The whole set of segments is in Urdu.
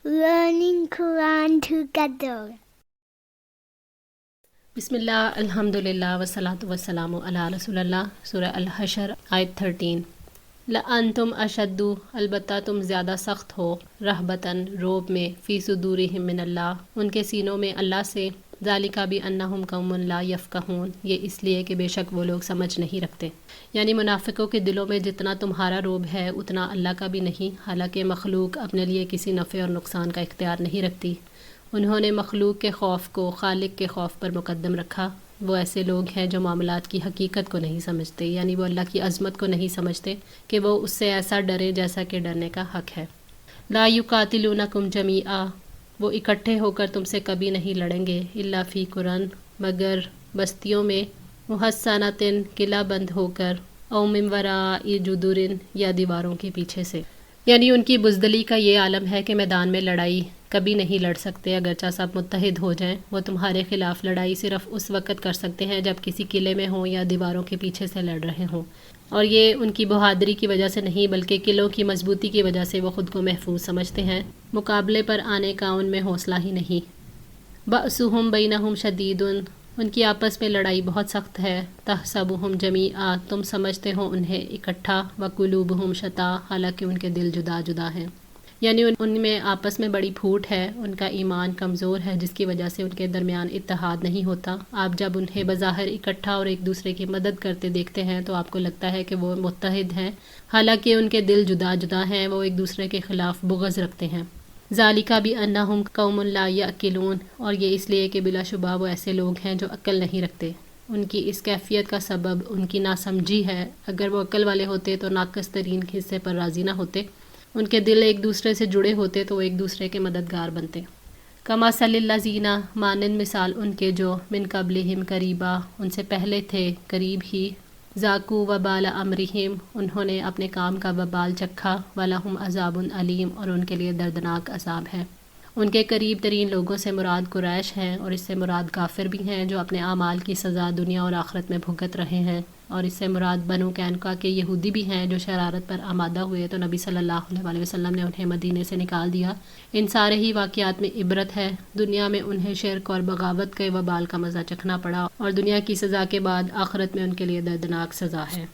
learning Quran together. Bismillah, alhamdulillah, wassalatu wassalamu ala rasulillah. Surah Al-Hashr, ayat 13. لَأَنْتُمْ أَشَدُّ البتہ تم زیادہ سخت ہو رہبتاً روب میں فی صدورہم من اللہ ان کے سینوں میں اللہ سے ذالک بأنہم قوم لا یفقہون یہ اس لیے کہ بے شک وہ لوگ سمجھ نہیں رکھتے، یعنی منافقوں کے دلوں میں جتنا تمہارا روب ہے اتنا اللہ کا بھی نہیں، حالانکہ مخلوق اپنے لیے کسی نفع اور نقصان کا اختیار نہیں رکھتی۔ انہوں نے مخلوق کے خوف کو خالق کے خوف پر مقدم رکھا۔ وہ ایسے لوگ ہیں جو معاملات کی حقیقت کو نہیں سمجھتے، یعنی وہ اللہ کی عظمت کو نہیں سمجھتے کہ وہ اس سے ایسا ڈرے جیسا کہ ڈرنے کا حق ہے۔ لا یقاتلونکم جمیعا وہ اکٹھے ہو کر تم سے کبھی نہیں لڑیں گے، الا فی قرن مگر بستیوں میں، محصنۃ قلعہ بند ہو کر، او من وراء جدور یا دیواروں کے پیچھے سے، یعنی ان کی بزدلی کا یہ عالم ہے کہ میدان میں لڑائی کبھی نہیں لڑ سکتے اگرچہ سب متحد ہو جائیں۔ وہ تمہارے خلاف لڑائی صرف اس وقت کر سکتے ہیں جب کسی قلعے میں ہوں یا دیواروں کے پیچھے سے لڑ رہے ہوں، اور یہ ان کی بہادری کی وجہ سے نہیں بلکہ قلعوں کی مضبوطی کی وجہ سے وہ خود کو محفوظ سمجھتے ہیں، مقابلے پر آنے کا ان میں حوصلہ ہی نہیں۔ بأسہم بینہم شدید ان کی آپس میں لڑائی بہت سخت ہے، تحسبہم جمیعا تم سمجھتے ہو انہیں اکٹھا، وقلوبہم شتیٰ حالانکہ ان کے دل جدا جدا ہیں، یعنی ان میں آپس میں بڑی پھوٹ ہے، ان کا ایمان کمزور ہے جس کی وجہ سے ان کے درمیان اتحاد نہیں ہوتا۔ آپ جب انہیں بظاہر اکٹھا اور ایک دوسرے کی مدد کرتے دیکھتے ہیں تو آپ کو لگتا ہے کہ وہ متحد ہیں، حالانکہ ان کے دل جدا جدا ہیں، وہ ایک دوسرے کے خلاف بغض رکھتے ہیں۔ ذالک بأنہم قوم لا یعقلون اور یہ اس لیے کہ بلا شبہ وہ ایسے لوگ ہیں جو عقل نہیں رکھتے۔ ان کی اس کیفیت کا سبب ان کی ناسمجھی ہے، اگر وہ عقل والے ہوتے تو ناقص ترین حصے پر راضی نہ ہوتے، ان کے دل ایک دوسرے سے جڑے ہوتے تو وہ ایک دوسرے کے مددگار بنتے۔ کمثل الذین مانند مثال ان کے جو من قبلہم قریبا ان سے پہلے تھے قریب ہی، ذاقوا وبال امرہم انہوں نے اپنے کام کا وبال چکھا، ولہم عذاب علیم اور ان کے لیے دردناک عذاب ہے۔ ان کے قریب ترین لوگوں سے مراد قریش ہیں، اور اس سے مراد کافر بھی ہیں جو اپنے اعمال کی سزا دنیا اور آخرت میں بھگت رہے ہیں، اور اس سے مراد بنو قینقاع کے یہودی بھی ہیں جو شرارت پر آمادہ ہوئے تو نبی صلی اللہ علیہ وسلم نے انہیں مدینے سے نکال دیا۔ ان سارے ہی واقعات میں عبرت ہے، دنیا میں انہیں شرک اور بغاوت کے وبال کا مزہ چکھنا پڑا، اور دنیا کی سزا کے بعد آخرت میں ان کے لیے دردناک سزا ہے۔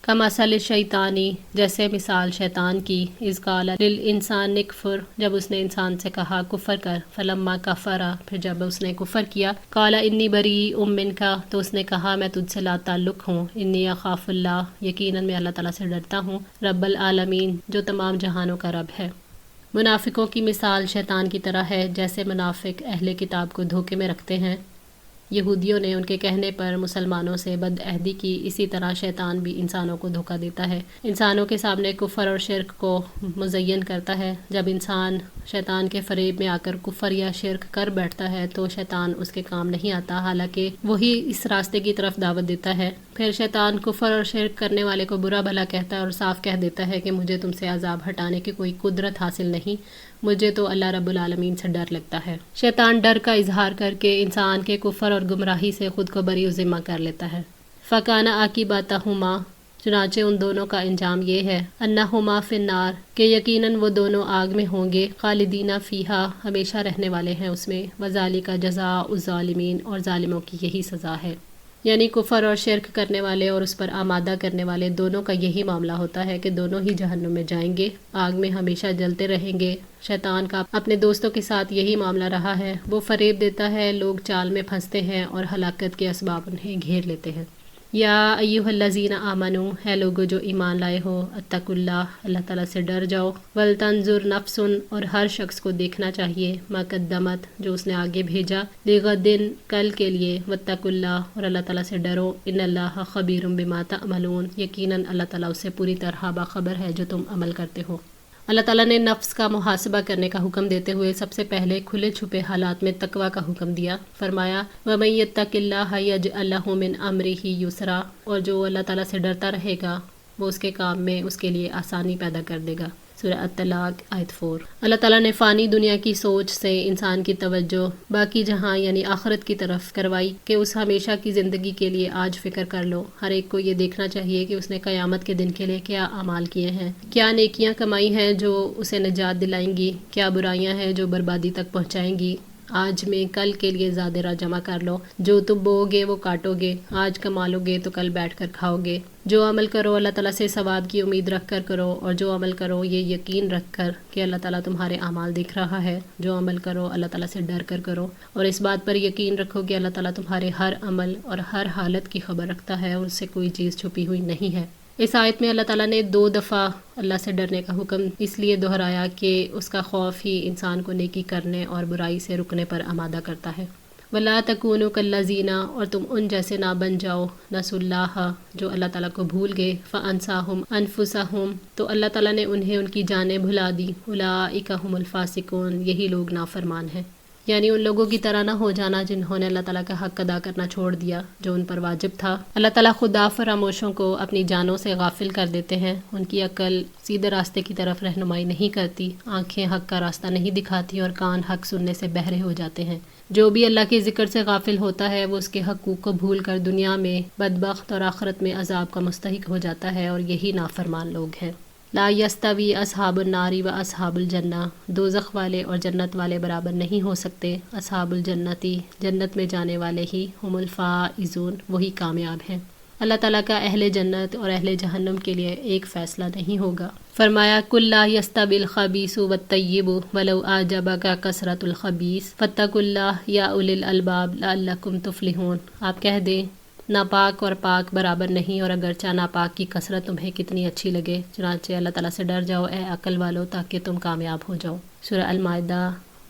کمثل الشیطانی جیسے مثال شیطان کی، اذ قال للانسان اکفر جب اس نے انسان سے کہا کفر کر، فلما کفر پھر جب اس نے کفر کیا، قال انی بریء منک تو اس نے کہا میں تجھ سے لا تعلق ہوں، انی اخاف اللہ یقیناً میں اللہ تعالیٰ سے ڈرتا ہوں، رب العالمین جو تمام جہانوں کا رب ہے۔ منافقوں کی مثال شیطان کی طرح ہے، جیسے منافق اہل کتاب کو دھوکے میں رکھتے ہیں۔ یہودیوں نے ان کے کہنے پر مسلمانوں سے بد عہدی کی، اسی طرح شیطان بھی انسانوں کو دھوکہ دیتا ہے، انسانوں کے سامنے کفر اور شرک کو مزین کرتا ہے۔ جب انسان شیطان کے فریب میں آ کر کفر یا شرک کر بیٹھتا ہے تو شیطان اس کے کام نہیں آتا، حالانکہ وہی اس راستے کی طرف دعوت دیتا ہے۔ پھر شیطان کفر اور شرک کرنے والے کو برا بھلا کہتا ہے اور صاف کہہ دیتا ہے کہ مجھے تم سے عذاب ہٹانے کی کوئی قدرت حاصل نہیں، مجھے تو اللہ رب العالمین سے ڈر لگتا ہے۔ شیطان ڈر کا اظہار کر کے انسان کے کفر اور گمراہی سے خود کو بری و ذمہ کر لیتا ہے۔ فَكَانَ عَاقِبَتُهُمَا چنانچہ ان دونوں کا انجام یہ ہے، انہما فی النار کہ یقیناً وہ دونوں آگ میں ہوں گے، خالدین فیہا ہمیشہ رہنے والے ہیں اس میں، وذالک جزاء الظالمین اور ظالموں کی یہی سزا ہے۔ یعنی کفر اور شرک کرنے والے اور اس پر آمادہ کرنے والے دونوں کا یہی معاملہ ہوتا ہے کہ دونوں ہی جہنم میں جائیں گے، آگ میں ہمیشہ جلتے رہیں گے۔ شیطان کا اپنے دوستوں کے ساتھ یہی معاملہ رہا ہے، وہ فریب دیتا ہے، لوگ چال میں پھنستے ہیں اور ہلاکت کے اسباب انہیں گھیر لیتے ہیں۔ یا ایھا الذین آمنو ہے لوگو جو ایمان لائے ہو، اتقوا اللہ اللہ تعالیٰ سے ڈر جاؤ، ولتنظر نفس اور ہر شخص کو دیکھنا چاہیے، ما قدمت جو اس نے آگے بھیجا، لغد کل کے لیے، واتقوا اللہ اور اللہ تعالیٰ سے ڈرو، ان اللہ خبیر بما تعملون یقیناً اللہ تعالیٰ اس سے پوری طرح باخبر ہے جو تم عمل کرتے ہو۔ اللہ تعالیٰ نے نفس کا محاسبہ کرنے کا حکم دیتے ہوئے سب سے پہلے کھلے چھپے حالات میں تقوی کا حکم دیا، فرمایا وَمَن يَتَّقِ اللَّهَ يَجْعَل لَّهُ مِنْ أَمْرِهِ يُسْرًا اور جو اللہ تعالیٰ سے ڈرتا رہے گا وہ اس کے کام میں اس کے لیے آسانی پیدا کر دے گا۔ سورہ الطلاق آیت 4۔ اللہ تعالیٰ نے فانی دنیا کی سوچ سے انسان کی توجہ باقی جہاں یعنی آخرت کی طرف کروائی کہ اس ہمیشہ کی زندگی کے لیے آج فکر کر لو۔ ہر ایک کو یہ دیکھنا چاہیے کہ اس نے قیامت کے دن کے لیے کیا اعمال کیے ہیں، کیا نیکیاں کمائی ہیں جو اسے نجات دلائیں گی، کیا برائیاں ہیں جو بربادی تک پہنچائیں گی۔ آج میں کل کے لیے زادرہ جمع کر لو، جو تم بو گے وہ کاٹو گے، آج کما لو گے تو کل بیٹھ کر کھاؤ گے۔ جو عمل کرو اللہ تعالیٰ سے ثواب کی امید رکھ کر کرو، اور جو عمل کرو یہ یقین رکھ کر کہ اللہ تعالیٰ تمہارے اعمال دیکھ رہا ہے۔ جو عمل کرو اللہ تعالیٰ سے ڈر کر کرو، اور اس بات پر یقین رکھو کہ اللہ تعالیٰ تمہارے ہر عمل اور ہر حالت کی خبر رکھتا ہے، اور اس سے کوئی چیز چھپی ہوئی نہیں ہے۔ اس آیت میں اللہ تعالیٰ نے 2 دفعہ اللہ سے ڈرنے کا حکم اس لیے دہرایا کہ اس کا خوف ہی انسان کو نیکی کرنے اور برائی سے رکنے پر آمادہ کرتا ہے۔ وَلَا تَكُونُوا كَالَّذِينَ، اور تم ان جیسے نہ بن جاؤ، نسوا اللہ، جو اللہ تعالیٰ کو بھول گئے، فَأَنسَاهُمْ أَنفُسَهُمْ، تو اللہ تعالیٰ نے انہیں ان کی جانیں بھلا دی، أُولَٰئِكَ هُمُ الْفَاسِقُونَ، یہی لوگ نافرمان ہیں۔ یعنی ان لوگوں کی طرح نہ ہو جانا جنہوں نے اللہ تعالیٰ کا حق ادا کرنا چھوڑ دیا جو ان پر واجب تھا۔ اللہ تعالیٰ خدا فراموشوں کو اپنی جانوں سے غافل کر دیتے ہیں، ان کی عقل سیدھے راستے کی طرف رہنمائی نہیں کرتی، آنکھیں حق کا راستہ نہیں دکھاتی، اور کان حق سننے سے بہرے ہو جاتے ہیں۔ جو بھی اللہ کے ذکر سے غافل ہوتا ہے وہ اس کے حقوق کو بھول کر دنیا میں بدبخت اور آخرت میں عذاب کا مستحق ہو جاتا ہے، اور یہی نافرمان لوگ ہیں۔ لا یستوی اصحاب النار و اصحاب الجنہ، دوزخ والے اور جنت والے برابر نہیں ہو سکتے۔ اصحاب الجنتی، جنت میں جانے والے ہی، ہم الفائزون، وہی کامیاب ہیں۔ اللہ تعالیٰ کا اہل جنت اور اہل جہنم کے لیے ایک فیصلہ نہیں ہوگا۔ فرمایا کل لا یستوی الخبیث والطیب ولو اعجبک کثرت الخبیث فاتقوا اللہ یا اولی الالباب لعلکم تفلحون۔ آپ کہہ دیں ناپاک اور پاک برابر نہیں، اور اگرچہ ناپاک کی کثرت تمہیں کتنی اچھی لگے، چنانچہ اللہ تعالیٰ سے ڈر جاؤ اے عقل والو تاکہ تم کامیاب ہو جاؤ۔ سورہ المائدہ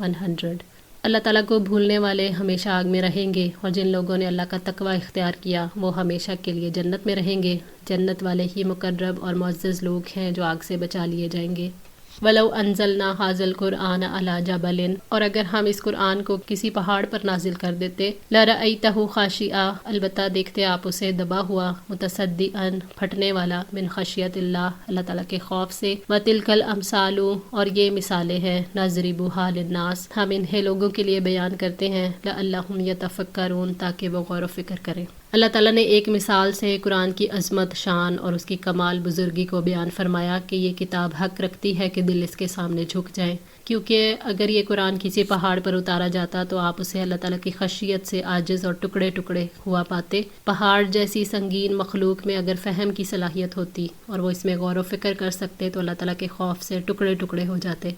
100۔ اللہ تعالیٰ کو بھولنے والے ہمیشہ آگ میں رہیں گے، اور جن لوگوں نے اللہ کا تقوی اختیار کیا وہ ہمیشہ کے لیے جنت میں رہیں گے۔ جنت والے ہی مقرب اور معزز لوگ ہیں جو آگ سے بچا لیے جائیں گے۔ وَلَوْ أَنزَلْنَا هَذَا الْقُرْآنَ عَلَى جَبَلٍ، اور اگر ہم اس قرآن کو کسی پہاڑ پر نازل کر دیتے، لَرَأَيْتَهُ خَاشِعًا، البتہ دیکھتے آپ اسے دبا ہوا، مُتَصَدِّعًا، پھٹنے والا، مِنْ خَشْیَةِ اللہ، اللہ تعالیٰ کے خوف سے، وَتِلْکَ الْأَمْثَالُ، اور یہ مثالیں ہیں، نَضْرِبُهَا لِلنَّاسِ، ہم انہیں لوگوں کے لیے بیان کرتے ہیں، لَعَلَّهُمْ يَتَفَکَّرُونَ، تاکہ وہ غور و فکر کریں۔ اللہ تعالیٰ نے ایک مثال سے قرآن کی عظمت، شان اور اس کی کمال بزرگی کو بیان فرمایا کہ یہ کتاب حق رکھتی ہے کہ دل اس کے سامنے جھک جائیں، کیونکہ اگر یہ قرآن کسی پہاڑ پر اتارا جاتا تو آپ اسے اللہ تعالیٰ کی خشیت سے عاجز اور ٹکڑے ٹکڑے ہوا پاتے۔ پہاڑ جیسی سنگین مخلوق میں اگر فہم کی صلاحیت ہوتی اور وہ اس میں غور و فکر کر سکتے تو اللہ تعالیٰ کے خوف سے ٹکڑے ٹکڑے ہو جاتے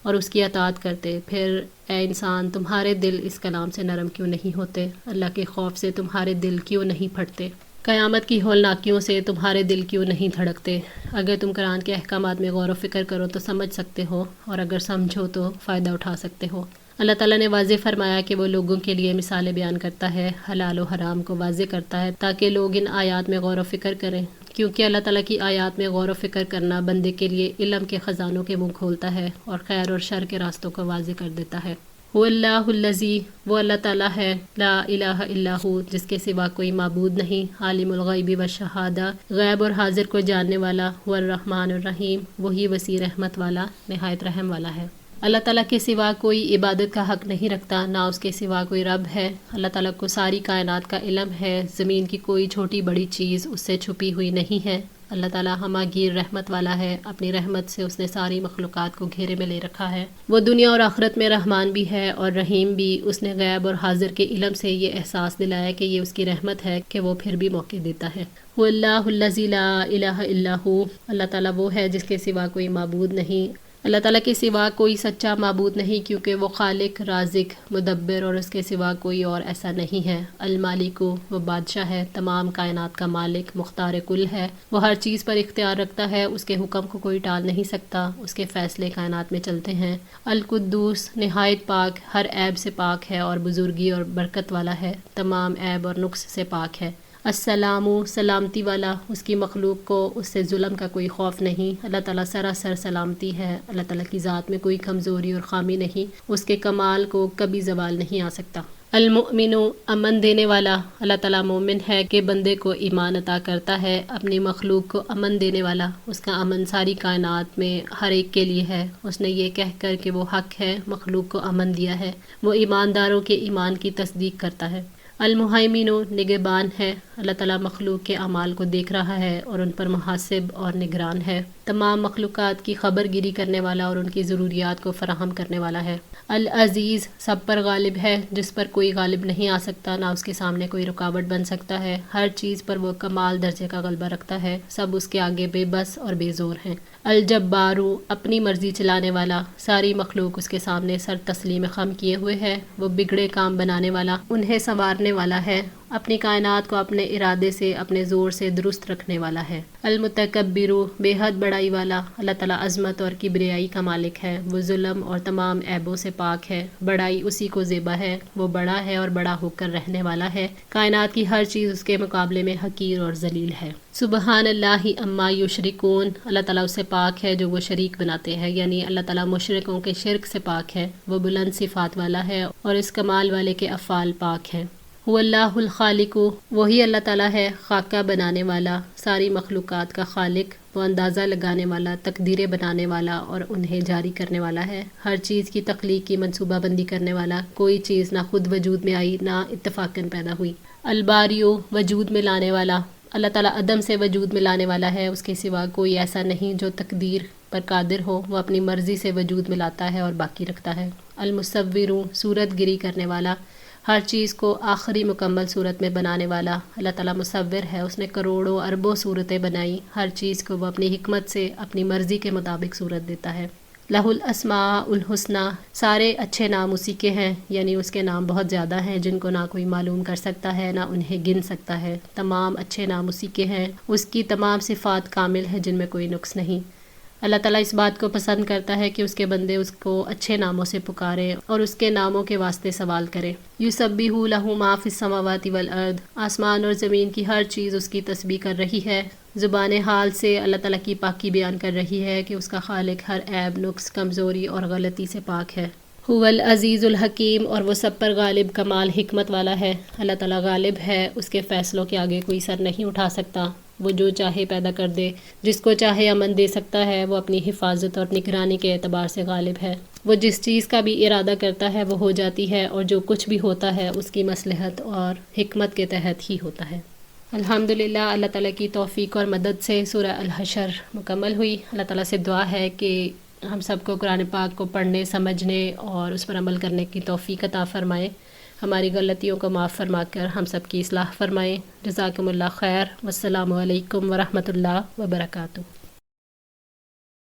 اور اس کی اطاعت کرتے۔ پھر اے انسان، تمہارے دل اس کلام سے نرم کیوں نہیں ہوتے؟ اللہ کے خوف سے تمہارے دل کیوں نہیں پھٹتے؟ قیامت کی ہولناکیوں سے تمہارے دل کیوں نہیں دھڑکتے؟ اگر تم قرآن کے احکامات میں غور و فکر کرو تو سمجھ سکتے ہو، اور اگر سمجھو تو فائدہ اٹھا سکتے ہو۔ اللہ تعالیٰ نے واضح فرمایا کہ وہ لوگوں کے لیے مثالیں بیان کرتا ہے، حلال و حرام کو واضح کرتا ہے تاکہ لوگ ان آیات میں غور و فکر کریں، کیونکہ اللہ تعالیٰ کی آیات میں غور و فکر کرنا بندے کے لیے علم کے خزانوں کے منہ کھولتا ہے اور خیر اور شر کے راستوں کو واضح کر دیتا ہے۔ هو اللہ الذی، وہ اللہ تعالیٰ ہے، لا الہ الا ہو، جس کے سوا کوئی معبود نہیں، عالم الغیب والشہادہ، غیب اور حاضر کو جاننے والا، هو الرحمن الرحیم، وہی وسیع رحمت والا، نہایت رحم والا ہے۔ اللہ تعالیٰ کے سوا کوئی عبادت کا حق نہیں رکھتا، نہ اس کے سوا کوئی رب ہے۔ اللہ تعالیٰ کو ساری کائنات کا علم ہے، زمین کی کوئی چھوٹی بڑی چیز اس سے چھپی ہوئی نہیں ہے۔ اللہ تعالیٰ ہمہ گیر رحمت والا ہے، اپنی رحمت سے اس نے ساری مخلوقات کو گھیرے میں لے رکھا ہے۔ وہ دنیا اور آخرت میں رحمان بھی ہے اور رحیم بھی۔ اس نے غیب اور حاضر کے علم سے یہ احساس دلایا کہ یہ اس کی رحمت ہے کہ وہ پھر بھی موقع دیتا ہے۔ هو اللہ الذی لا الہ الا ہو، اللہ تعالیٰ وہ ہے جس کے سوا کوئی معبود نہیں۔ اللہ تعالیٰ کے سوا کوئی سچا معبود نہیں، کیونکہ وہ خالق، رازق، مدبر اور اس کے سوا کوئی اور ایسا نہیں ہے۔ المالک، وہ بادشاہ ہے، تمام کائنات کا مالک، مختار کل ہے، وہ ہر چیز پر اختیار رکھتا ہے، اس کے حکم کو کوئی ٹال نہیں سکتا، اس کے فیصلے کائنات میں چلتے ہیں۔ القدوس، نہایت پاک، ہر عیب سے پاک ہے اور بزرگی اور برکت والا ہے، تمام عیب اور نقص سے پاک ہے۔ السلام، سلامتی والا، اس کی مخلوق کو اس سے ظلم کا کوئی خوف نہیں۔ اللہ تعالیٰ سراسر سلامتی ہے، اللہ تعالیٰ کی ذات میں کوئی کمزوری اور خامی نہیں، اس کے کمال کو کبھی زوال نہیں آ سکتا۔ المؤمن امن دینے والا، اللہ تعالیٰ مومن ہے کہ بندے کو ایمان عطا کرتا ہے، اپنی مخلوق کو امن دینے والا، اس کا امن ساری کائنات میں ہر ایک کے لیے ہے۔ اس نے یہ کہہ کر کہ وہ حق ہے، مخلوق کو امن دیا ہے، وہ ایمانداروں کے ایمان کی تصدیق کرتا ہے۔ المہیمن نگہبان ہے، اللہ تعالیٰ مخلوق کے اعمال کو دیکھ رہا ہے اور ان پر محاسب اور نگران ہے، تمام مخلوقات کی خبر گیری کرنے والا اور ان کی ضروریات کو فراہم کرنے والا ہے۔ العزیز سب پر غالب ہے، جس پر کوئی غالب نہیں آ سکتا، نہ اس کے سامنے کوئی رکاوٹ بن سکتا ہے، ہر چیز پر وہ کمال درجے کا غلبہ رکھتا ہے، سب اس کے آگے بے بس اور بے زور ہیں۔ الجبار اپنی مرضی چلانے والا، ساری مخلوق اس کے سامنے سر تسلیم خم کیے ہوئے ہے، وہ بگڑے کام بنانے والا، انہیں سنوارنے والا ہے، اپنی کائنات کو اپنے ارادے سے اپنے زور سے درست رکھنے والا ہے۔ المتکبر بے حد بڑائی والا، اللہ تعالیٰ عظمت اور کبریائی کا مالک ہے، وہ ظلم اور تمام عیبوں سے پاک ہے، بڑائی اسی کو زیبا ہے، وہ بڑا ہے اور بڑا ہو کر رہنے والا ہے، کائنات کی ہر چیز اس کے مقابلے میں حقیر اور ذلیل ہے۔ سبحان اللہ اما یشرکون، اللہ تعالیٰ اس سے پاک ہے جو وہ شریک بناتے ہیں، یعنی اللہ تعالیٰ مشرکوں کے شرک سے پاک ہے، وہ بلند صفات والا ہے اور اس کمال والے کے افعال پاک ہیں۔ هو اللہ الخالق، وہی اللہ تعالیٰ ہے خاکہ بنانے والا، ساری مخلوقات کا خالق، وہ اندازہ لگانے والا، تقدیریں بنانے والا اور انہیں جاری کرنے والا ہے، ہر چیز کی تخلیق کی منصوبہ بندی کرنے والا، کوئی چیز نہ خود وجود میں آئی نہ اتفاقاً پیدا ہوئی۔ الباریو وجود میں لانے والا، اللہ تعالیٰ عدم سے وجود میں لانے والا ہے، اس کے سوا کوئی ایسا نہیں جو تقدیر پر قادر ہو، وہ اپنی مرضی سے وجود میں لاتا ہے اور باقی رکھتا ہے۔ المصور صورت گری کرنے والا، ہر چیز کو آخری مکمل صورت میں بنانے والا، اللہ تعالیٰ مصور ہے، اس نے کروڑوں اربوں صورتیں بنائی، ہر چیز کو وہ اپنی حکمت سے اپنی مرضی کے مطابق صورت دیتا ہے۔ لہ الاسماء الحسنی، سارے اچھے نام اسی کے ہیں، یعنی اس کے نام بہت زیادہ ہیں جن کو نہ کوئی معلوم کر سکتا ہے نہ انہیں گن سکتا ہے، تمام اچھے نام اسی کے ہیں، اس کی تمام صفات کامل ہیں جن میں کوئی نقص نہیں۔ اللہ تعالیٰ اس بات کو پسند کرتا ہے کہ اس کے بندے اس کو اچھے ناموں سے پکاریں اور اس کے ناموں کے واسطے سوال کریں۔ یسبح لہ ما فی السماوات والارض، آسمان اور زمین کی ہر چیز اس کی تسبیح کر رہی ہے، زبان حال سے اللہ تعالیٰ کی پاکی بیان کر رہی ہے کہ اس کا خالق ہر عیب، نقص، کمزوری اور غلطی سے پاک ہے۔ هو العزیز الحکیم، اور وہ سب پر غالب کمال حکمت والا ہے، اللہ تعالیٰ غالب ہے، اس کے فیصلوں کے آگے کوئی سر نہیں اٹھا سکتا، وہ جو چاہے پیدا کر دے، جس کو چاہے امن دے سکتا ہے، وہ اپنی حفاظت اور نگرانی کے اعتبار سے غالب ہے، وہ جس چیز کا بھی ارادہ کرتا ہے وہ ہو جاتی ہے، اور جو کچھ بھی ہوتا ہے اس کی مصلحت اور حکمت کے تحت ہی ہوتا ہے۔ الحمدللہ، اللہ تعالیٰ کی توفیق اور مدد سے سورہ الحشر مکمل ہوئی۔ اللہ تعالیٰ سے دعا ہے کہ ہم سب کو قرآن پاک کو پڑھنے، سمجھنے اور اس پر عمل کرنے کی توفیق عطا فرمائے، ہماری غلطیوں کو معاف فرما کر ہم سب کی اصلاح فرمائے۔ جزاکم اللہ خیر، والسلام علیکم ورحمۃ اللہ وبرکاتہ۔